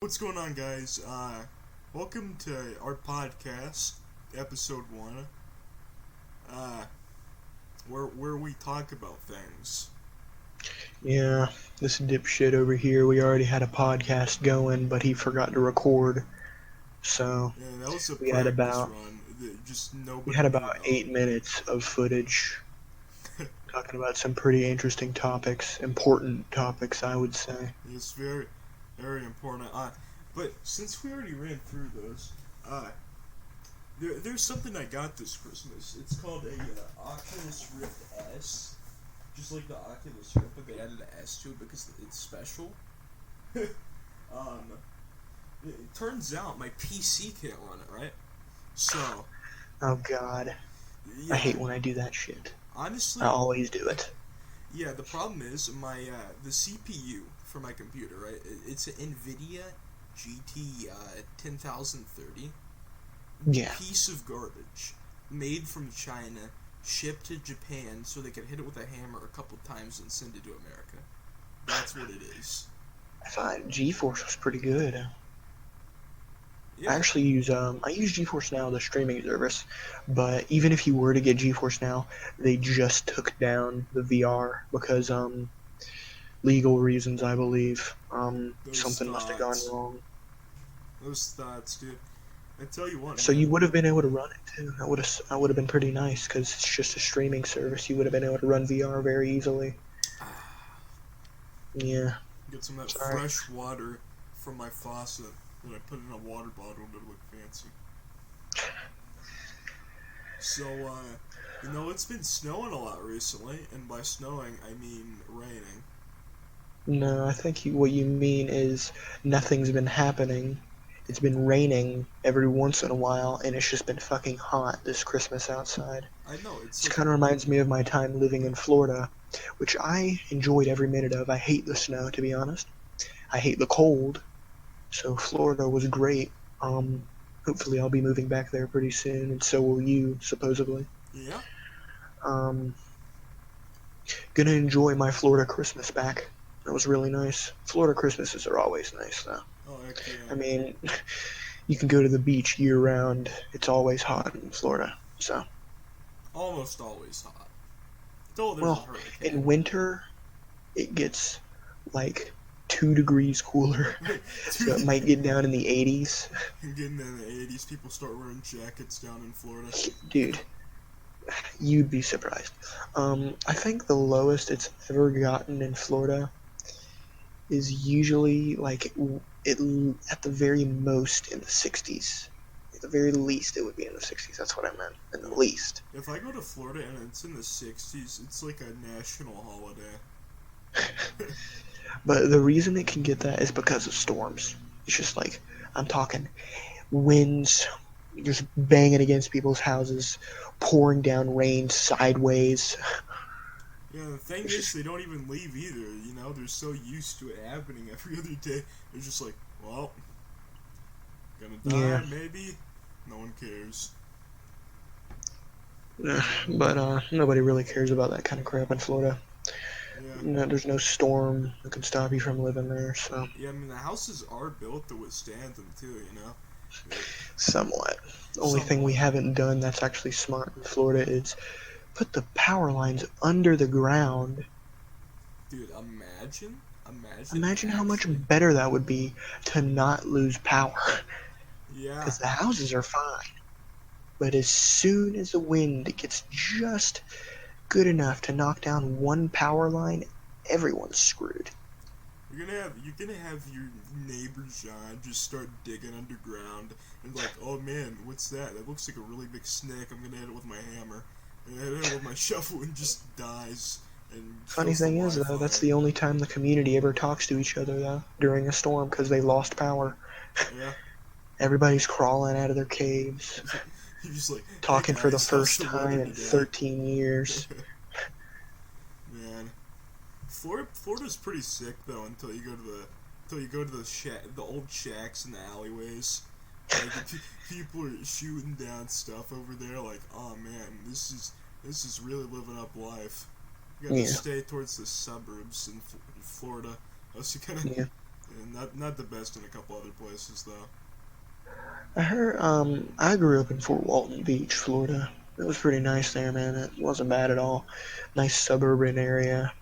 What's going on, guys? Welcome to our podcast, episode 1, uh, where we talk about things. Yeah, this dipshit over here, we already had a podcast going, but he forgot to record. So Yeah, that was a we had practice about run that just we nobody had knew about about. 8 minutes of footage talking about some pretty interesting topics, important topics, I would say. It's very, very important. But since we already ran through those, uh, there's something I got this Christmas. It's called a Oculus Rift S. Just like the Oculus Rift, but they added an S to it because it's special. um, it turns out my PC can't run it, right? So, Oh God, I yeah, hate when I do that shit. I honestly, always do it. yeah. The problem is the CPU for my computer, right? It's an Nvidia GT 1030 Yeah. piece of garbage, made from China, shipped to Japan so they could hit it with a hammer a couple times and send it to America. That's what it is. I thought GeForce was pretty good. I Yeah, actually use GeForce Now, the streaming service, but even if you were to get GeForce Now, they just took down the VR because legal reasons, I believe. those Something must have gone thoughts, wrong. those thoughts, dude. I tell you what, So you man. would have been able to run it too. That would have been pretty nice because it's just a streaming service. You would have been able to run VR very easily. Yeah, Get some of that sorry. fresh water from my faucet that I put in a water bottle to look fancy. So, it's been snowing a lot recently, and by snowing, I mean raining. No, I think what you mean is nothing's been happening. It's been raining every once in a while, and it's just been fucking hot this Christmas outside. I know, it's This like, kind of reminds me of my time living in Florida, which I enjoyed every minute of. I hate the snow, to be honest. I hate the cold, so Florida was great. Hopefully, I'll be moving back there pretty soon, and so will you, supposedly. yeah. Um, gonna enjoy my Florida Christmas back. That was really nice. Florida Christmases are always nice, though. Oh, heck yeah. I mean, you can go to the beach year round. It's always hot in Florida. So, Almost always hot. Until there's a well, hurricane. in winter, it gets like 2 degrees cooler. So it Dude, might get down in the 80s. getting in the 80s, people start wearing jackets down in Florida. Dude, you'd be surprised. I think the lowest it's ever gotten in Florida is usually like it at the very most in the 60s. At the very least, it would be in the 60s. That's what I meant. In the Dude, least. if I go to Florida and it's in the 60s, it's like a national holiday. But the reason it can get that is because of storms. It's just like I'm talking winds just banging against people's houses, pouring down rain sideways. Yeah, the thing It's is, just they don't even leave either. They're so used to it happening every other day. They're just like, well, gonna yeah. die, maybe. No one cares. But nobody really cares about that kind of crap in Florida. Yeah, No, there's no storm that can stop you from living there. So yeah. I mean, the houses are built to withstand them too. Uh, somewhat. The only thing we somewhat. haven't done that's actually smart in Florida is put the power lines under the ground. Dude, imagine Imagine how much actually. better that would be to not lose power. Yeah, Because the houses are fine. But as soon as the wind gets just good enough to knock down one power line, everyone's screwed. you're gonna have your neighbor John just start digging underground and like, oh man, what's that? That looks like a really big snake. I'm gonna hit it with my hammer. And I hit it with my shovel and just dies and Funny kills the thing is, though, that's Wi-Fi. the only time the community ever talks to each other, though, during a storm, because they lost power. Yeah, Everybody's crawling out of their caves, you're just like, hey talking for the guys, how's first the time weather in today? 13 years. Man, Florida's pretty sick though until you go to the old shacks in the alleyways. Like people are shooting down stuff over there. Like, oh man, this is really living up life. You got to Yeah, stay towards the suburbs in Florida, else you kind of yeah. And not the best in a couple other places though. I heard, I grew up in Fort Walton Beach, Florida. It was pretty nice there, man. It wasn't bad at all. Nice suburban area.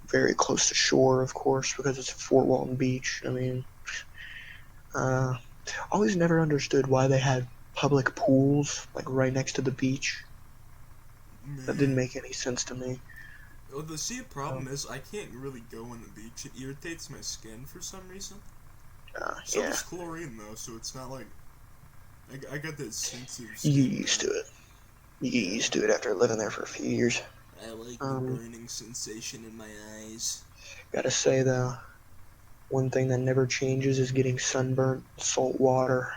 Very close to shore, of course, because it's Fort Walton Beach. I mean, uh, always never understood why they had public pools, like, right next to the beach. That didn't Man. make any sense to me. Well, the see, problem Um, is I can't really go on the beach. It irritates my skin for some reason. So yeah, does chlorine though, so it's not like I got that sensitive you skin get used to now. it. You get Yeah, used to it after living there for a few years. I like the Um, burning sensation in my eyes. Gotta say, though, one thing that never changes is getting sunburnt. Salt water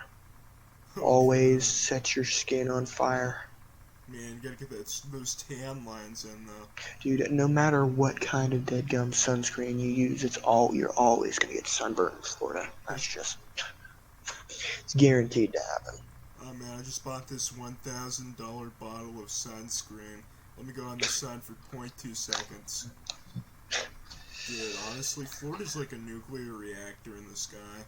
Oh always god, sets your skin on fire. man, you gotta get those tan lines in though. Dude, no matter what kind of dead gum sunscreen you use, you're always gonna get sunburnt in Florida. It's guaranteed to happen. Oh man, I just bought this $1,000 bottle of sunscreen. Let me go on the sun for .2 seconds. Dude, honestly, Florida's like a nuclear reactor in the sky.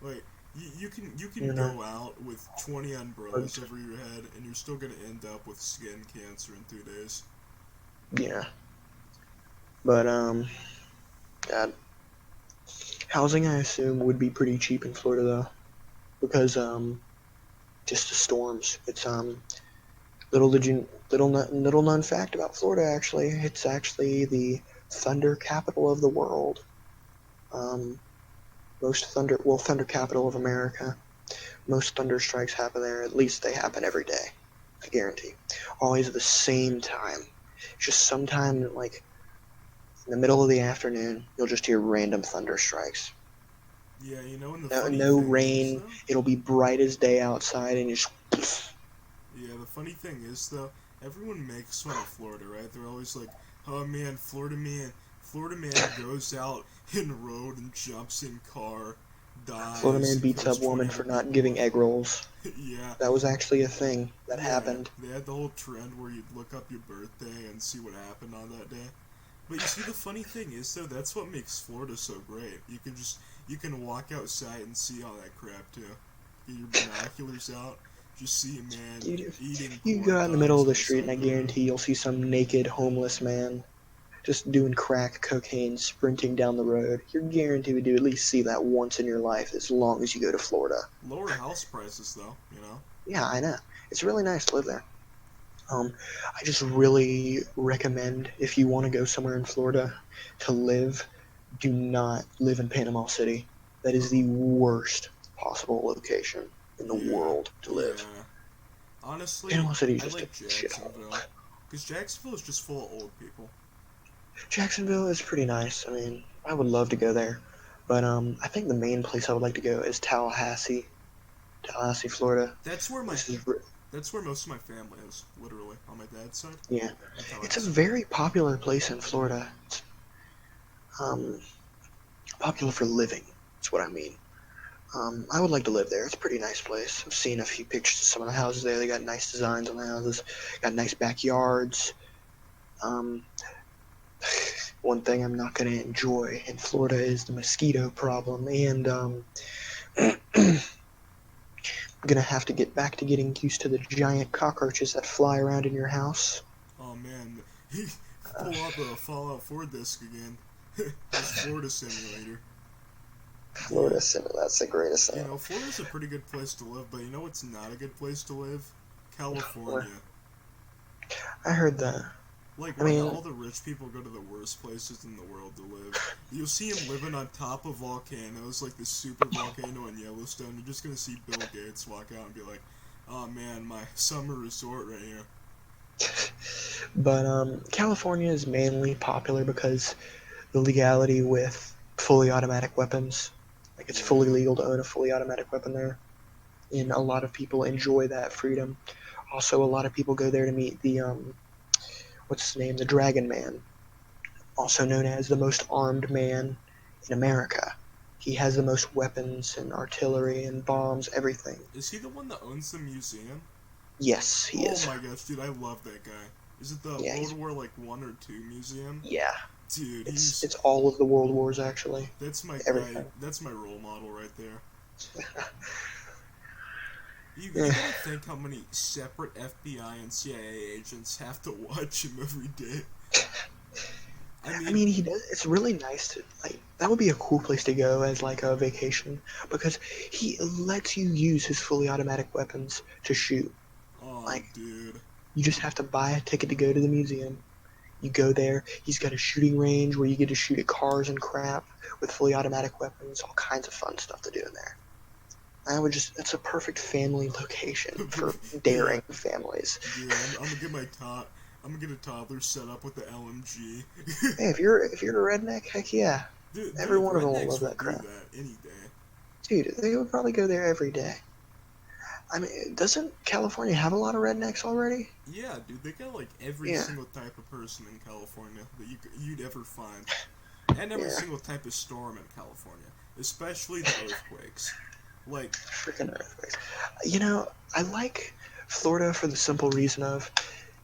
Like, you can You know, go out with 20 umbrellas but over your head, and you're still gonna end up with skin cancer in 2 days. yeah, but God, housing I assume would be pretty cheap in Florida though, because just the storms. It's little known fact about Florida actually. It's actually the thunder capital of the world. Um, thunder capital of America. Most thunder strikes happen there. At least they happen every day. I guarantee. Always at the same time. Just sometime like in the middle of the afternoon, you'll just hear random thunder strikes. Yeah, and the No, funny no thing is, rain. though, It'll be bright as day outside, and just yeah, the funny thing is, though, everyone makes fun of Florida, right? They're always like, oh man, Florida man goes out in road and jumps in car, Florida dies, man and beats kills up 20 woman for other not people. giving egg rolls. Yeah, That was actually a thing that yeah, happened. they had the whole trend where you'd look up your birthday and see what happened on that day. But you see, the funny thing is, though, that's what makes Florida so great. You can walk outside and see all that crap too. Get your binoculars out, just see a man Dude, eating you corn go out in the middle dogs of the on the street side and I of the road. guarantee you'll see some naked homeless man just doing crack cocaine sprinting down the road. You're guaranteed to at least see that once in your life as long as you go to Florida. Lower house prices, though. Yeah, I know. It's really nice to live there. Um, I just really recommend if you want to go somewhere in Florida to live, do not live in Panama City. That is the worst possible location in the Yeah, world to live. yeah. Honestly, Panama City is I just a like shithole. Jacksonville, because Jacksonville is just full of old people. Jacksonville is pretty nice. I mean, I would love to go there, but I think the main place I would like to go is Tallahassee, Florida. That's where my This is that's where most of my family is, literally, on my dad's side, yeah, in it's a Tallahassee. very popular place in Florida. It's um, popular for living. That's what I mean. I would like to live there. It's a pretty nice place. I've seen a few pictures of some of the houses there. They got nice designs on the houses, got nice backyards. Um, One thing I'm not going to enjoy in Florida is the mosquito problem, and I'm gonna have to get back to getting used to the giant cockroaches that fly around in your house. Oh man, he Uh, pull up a Fallout 4 disc again. This Florida simulator. Florida, Dude, that's the greatest thing. Florida's a pretty good place to live, but you know what's not a good place to live? Where California. I heard that. Like, I why do mean, all the rich people go to the worst places in the world to live? You'll see them living on top of volcanoes, like the super volcano in Yellowstone. You're just gonna see Bill Gates walk out and be like, "Oh man, my summer resort right here." but California is mainly popular because the legality with fully automatic weapons. Like it's fully Yeah, legal to own a fully automatic weapon there, and a lot of people enjoy that freedom. Also, a lot of people go there to meet the what's his name, the Dragon Man, also known as the most armed man in America. He has the most weapons and artillery and bombs, everything. is he the one that owns the museum? Yes, he Oh is. my gosh, dude, I love that guy. Is it the Yeah, World he's War like 1 or 2 museum? yeah, Dude, It's all of the world wars actually. that's my guy. Everything. That's my role model right there. You Yeah. gotta think how many separate FBI and CIA agents have to watch him every day. I I mean, mean, he does. It's really nice to like. That would be a cool place to go as like a vacation because he lets you use his fully automatic weapons to shoot. oh, Like dude. you just have to buy a ticket to go to the museum. You go there. He's got a shooting range where you get to shoot at cars and crap with fully automatic weapons. All kinds of fun stuff to do in there. I would just. It's a perfect family location for Yeah, daring families. dude. I'm gonna get my tot. I'm gonna get a toddler set up with the LMG. Hey, if you're a redneck, heck yeah, every Dude, one of them will rednecks love will that do crap. that any day. Dude, they would probably go there every day. I mean, doesn't California have a lot of rednecks already? Yeah, dude, they got like every Yeah, single type of person in California that you'd ever find, and every yeah, single type of storm in California, especially the earthquakes. Like, freaking earthquakes. You know, I like Florida for the simple reason of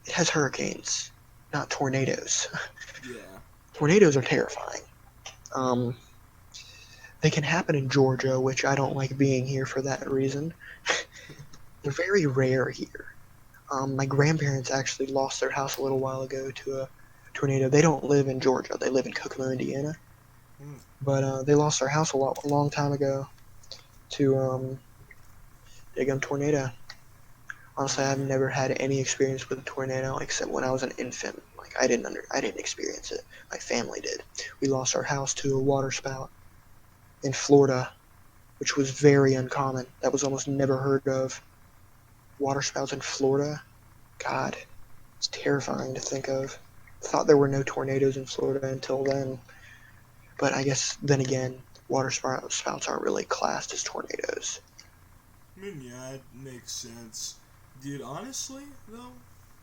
it has hurricanes, not tornadoes. yeah, Tornadoes are terrifying. Um, they can happen in Georgia, which I don't like being here for that reason. They're very rare here. My grandparents actually lost their house a little while ago to a tornado. They don't live in Georgia; they live in Kokomo, Indiana. mm, But they lost their house a long time ago to Digum tornado. Honestly, I've yeah, never had any experience with a tornado except when I was an infant. Like I didn't experience it. My family did. We lost our house to a water spout in Florida, which was very uncommon. That was almost never heard of. Water spouts in Florida. God, it's terrifying to think of. Thought there were no tornadoes in Florida until then, but I guess then again, spouts aren't really classed as tornadoes. I mean, yeah, it makes sense, dude. Honestly, though,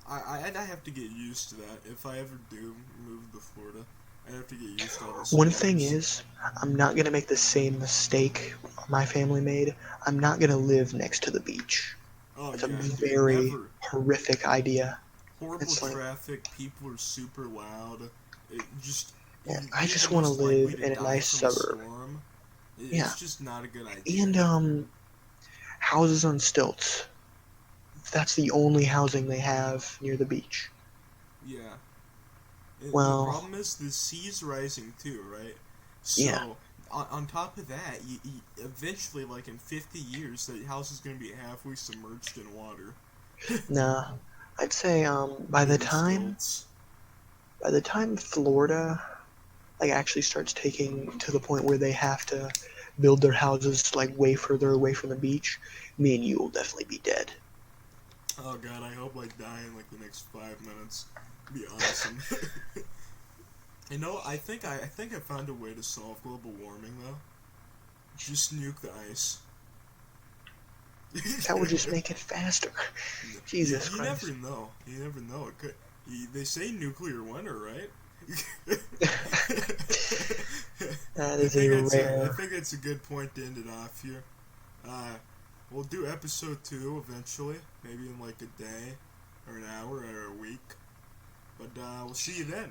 I have to get used to that. If I ever do move to Florida, I have to get used to all the One thing storms. is, I'm not gonna make the same mistake my family made. I'm not gonna live next to the beach. Oh It's a yeah, dude, very never. horrific idea. Horrible It's like, traffic. People are super loud. It just yeah, I you're the just want to most likely live to in a die nice from a suburb. storm. Yeah, It's just not a good idea. and houses on stilts. That's the only housing they have near the beach. Yeah. The Well, problem is the sea's rising too, right? yeah, So on top of that, eventually, like in 50 years, the house is going to be halfway submerged in water. nah. I'd say Near the stilts. by the time Florida like actually starts taking to the point where they have to build their houses like way further away from the beach, me and you will definitely be dead. Oh god, I hope I die in like the next 5 minutes. It'd be awesome. I think I found a way to solve global warming though. Just nuke the ice. That would just make it faster. you, Jesus you never Christ. know. You never know. It could. They say nuclear winter, right? That I is a think that's a. I rare. think that's a good point to end it off here. Uh, we'll do episode 2 eventually, maybe in like a day, or an hour, or a week. But we'll see you then.